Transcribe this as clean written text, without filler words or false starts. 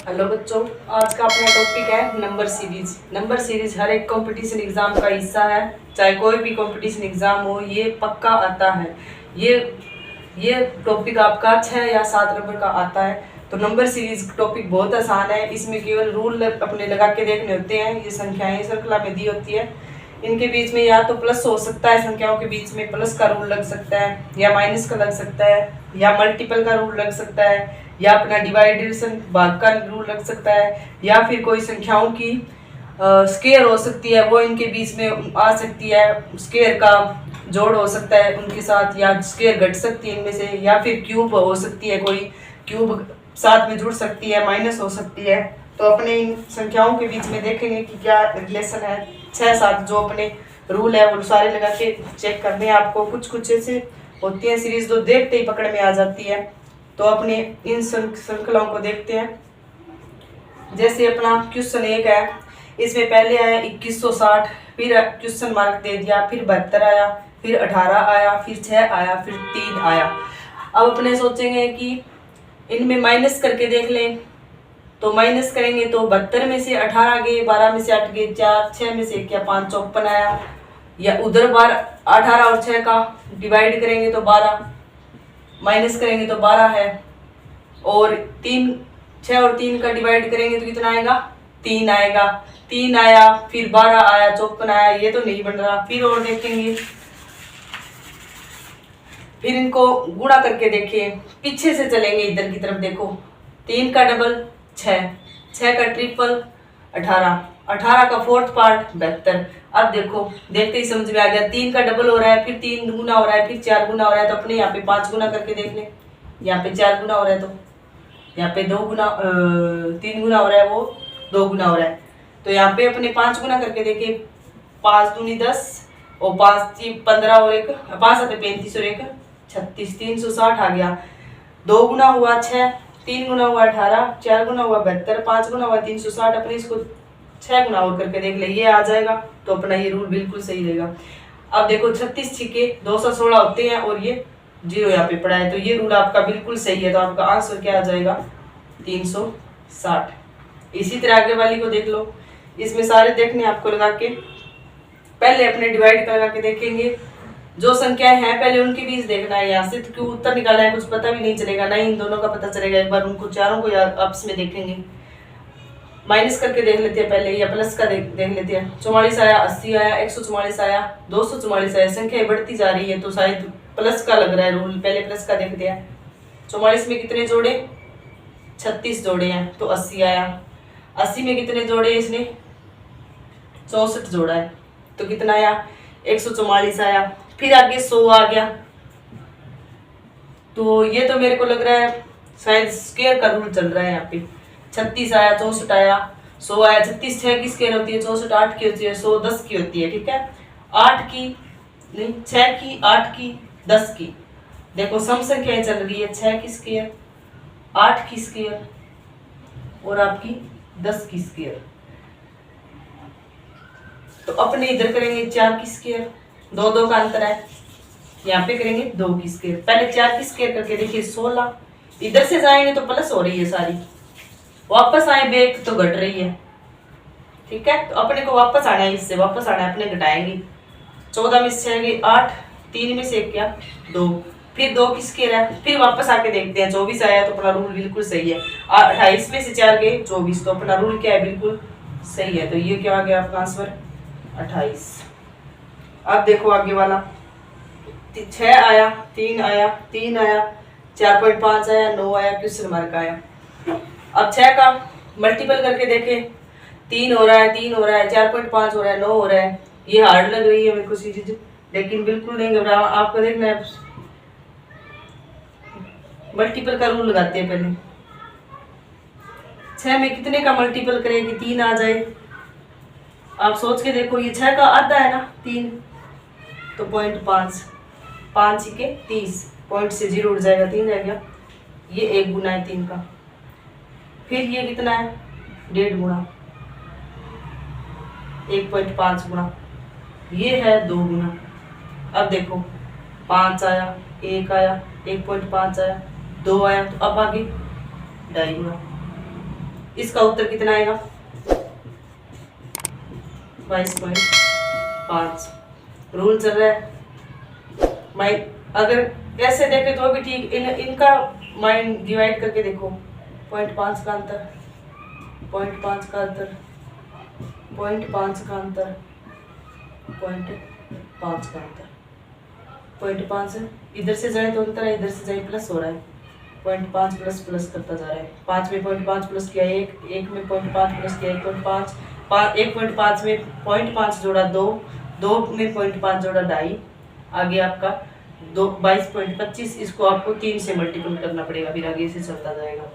Hello बच्चों, आज का अपना टॉपिक है नंबर सीरीज। नंबर सीरीज हर एक कंपटीशन एग्जाम का हिस्सा है। चाहे कोई भी कंपटीशन एग्जाम हो, ये पक्का आता है। ये टॉपिक आपका 6 या 7 नंबर का आता है। तो नंबर सीरीज टॉपिक बहुत आसान है। इसमें केवल रूल अपने लगा के देखने होते हैं। ये संख्याएं श्रृंखला में दी होती है। इनके बीच में या तो प्लस हो सकता है, संख्याओं के बीच में प्लस का रूल लग सकता है, या माइनस का लग सकता है, या मल्टीपल का रूल लग सकता है, या अपना डिवाइडेशन भाग का रूल लग सकता है, या फिर कोई संख्याओं की स्केयर हो सकती है, वो इनके बीच में आ सकती है। स्केयर का जोड़ हो सकता है उनके साथ, या स्केयर घट सकती है इनमें से, या फिर क्यूब हो सकती है, कोई क्यूब साथ में जुड़ सकती है, माइनस हो सकती है। तो अपने इन संख्याओं के बीच में देखेंगे कि क्या रिलेशन है। 6-7 जो अपने रूल है वो सारे लगा के चेक करने हैं आपको। कुछ ऐसे होती है सीरीज जो देखते ही पकड़ में आ जाती है। तो अपने इन श्रृंखलाओं को देखते हैं। जैसे अपना क्वेश्चन 1 है, इसमें पहले आया 2160, फिर क्वेश्चन मार्क दे दिया, फिर 72 आया, फिर 18 आया, फिर 6 आया, फिर 3 आया। अब अपने सोचेंगे कि इनमें माइनस करके देख लें। तो माइनस करेंगे तो 72 में से 18 गए, 12 में से 8 गए, 4, 6 में से 1 5, 54 आया। या उधर बार 18 और 6 का डिवाइड करेंगे तो 12, माइनस करेंगे तो 12 है। और 6 और 3 का डिवाइड करेंगे तो कितना आएगा? 3 आएगा। 3 आया, फिर 12 आया, 54 आया। ये तो नहीं बन रहा। फिर और देखेंगे, फिर इनको गुणा करके देखिए। पीछे से चलेंगे, इधर की तरफ देखो। 3 का डबल 6, 6 का ट्रिपल 18, 18 का फोर्थ पार्ट 72। अब देखो, देखते ही समझ में आ गया। 3 का डबल हो रहा है, फिर 3 गुना हो रहा है, फिर 4 गुना हो रहा है। तो अपने यहाँ पे 5 गुना करके देख लें। यहाँ पे 4 गुना हो रहा है, तो यहाँ पे 3 गुना हो रहा है, वो 2 गुना हो रहा है। तो यहाँ पे अपने 5 गुना करके देखे। 5 दूनी 10 और 5 15 और 1 5 आते 35 और 1 36, 360 आ गया। 2 गुना हुआ 6, 3 गुना हुआ 18, 4 गुना हुआ 72, 5 गुना हुआ 360। अपने इसको 6 गुना और करके देख ले, ये आ जाएगा। तो अपना ये रूल बिल्कुल सही रहेगा। अब देखो 36 छिके 216 होते हैं, और ये 0 यहाँ पे पड़ा है। तो ये रूल आपका बिल्कुल सही है। तो आपका आंसर क्या आ जाएगा? 360। इसी तरह आगे वाली को देख लो। इसमें सारे देखने आपको लगा के, पहले अपने डिवाइड लगा के देखेंगे। जो संख्याएं हैं पहले उनके बीच देखना है। यहाँ से तो क्यों उत्तर निकालना है, कुछ पता भी नहीं चलेगा, ना इन दोनों का पता चलेगा। एक बार उनको चारों को आपस में देखेंगे। माइनस करके देख लेते हैं पहले, या प्लस का देख लेते हैं। 44 आया, 80 आया, 144 आया, 244 आया। संख्या बढ़ती जा रही है, तो शायद प्लस का लग रहा है रूल। पहले प्लस का देखते हैं। 44 में कितने जोड़े? 36 जोड़े हैं, तो 80 आया। 80 में कितने जोड़े इसने? 64 जोड़ा है, तो कितना आया? 144 आया। फिर आगे 100 आ गया। तो ये तो मेरे को लग रहा है शायद स्क्वायर का रूल चल रहा है यहाँ पे। 36 आया, 64 आया, 100 आया। 36 6 की स्क्वायर होती है, 64 8 की होती है, 100 10 की होती है। ठीक है, 8 की नहीं, 6 की, 8 की, 10 की। देखो सम संख्याएं चल रही है। 6 की स्क्वायर, 8 की स्क्वायर, और आपकी 10 की स्क्वायर। तो अपने इधर करेंगे 4 की स्क्वायर, 2 2 का अंतर है। यहाँ पे करेंगे 2 की स्क्वायर। पहले 4 की स्क्वायर करके देखिए 16। इधर से जाएंगे तो प्लस हो रही है सारी, वापस आए बैक तो घट रही है। ठीक है, तो अपने को वापस आना है, इससे वापस आना है, अपने घटाएंगे। 14 में से 6 गए 8, 3 में से 1 क्या 2, फिर 2 की स्क्वायर है। फिर वापस आके देखते हैं। 24 आया, तो अपना रूल बिल्कुल सही है। 28 में से 4 गए 24, तो अपना रूल क्या है? बिल्कुल सही है। तो ये क्या आ गया आपका आंसर? 28। अब देखो आगे वाला। 6 आया, 3 आया, 3 आया, 4.5 आया, 9 आया, क्वेश्चन मार्क आया। अब 6 का मल्टीपल करके देखें। 3 हो रहा है, 3 हो रहा है, 4.5 हो रहा है, 9 हो रहा है। ये हार्ड लग रही है मेरे को चीज, लेकिन बिल्कुल नहीं घबरा। आपको देखना है, मल्टीपल का रूल लगाते हैं पहले। 6 में कितने का मल्टीपल करें कि 3 आ जाए? आप सोच के देखो। ये 6 का आधा है ना 3, तो 0.5, 5 के 30, पॉइंट से 0 उड़ जाएगा, 3 रह गया। ये 1 गुना है 3 का। फिर ये कितना है? 1.5 गुना, 1.5 गुना। ये है 2 गुना। अब देखो 5 आया, 1 आया, 1.5 आया, 2 आया, तो अब आगे 2.5 गुना। इसका उत्तर कितना आएगा? 22.5। रूल चल रहा है माइंड, अगर ऐसे देखे तो भी ठीक, इनका माइंड डिवाइड करके देखो। 0.5 का अंतर, 0.5 का अंतर, 0.5 का अंतर, 0.5 का अंतर, 0.5 इधर से जाए तो अंतर है, इधर से जाए प्लस हो रहा है। 0.5 प्लस प्लस करता जा रहा है। 5 में 0.5 प्लस किया 1, 1 में 0.5 प्लस किया 1.5, 1.5 में 0.5 जोड़ा 2, 2 में 0.5 जोड़ा 2.5, आगे आपका 22.25। इसको आपको 3 से मल्टीपल करना पड़ेगा, फिर आगे से चलता जाएगा।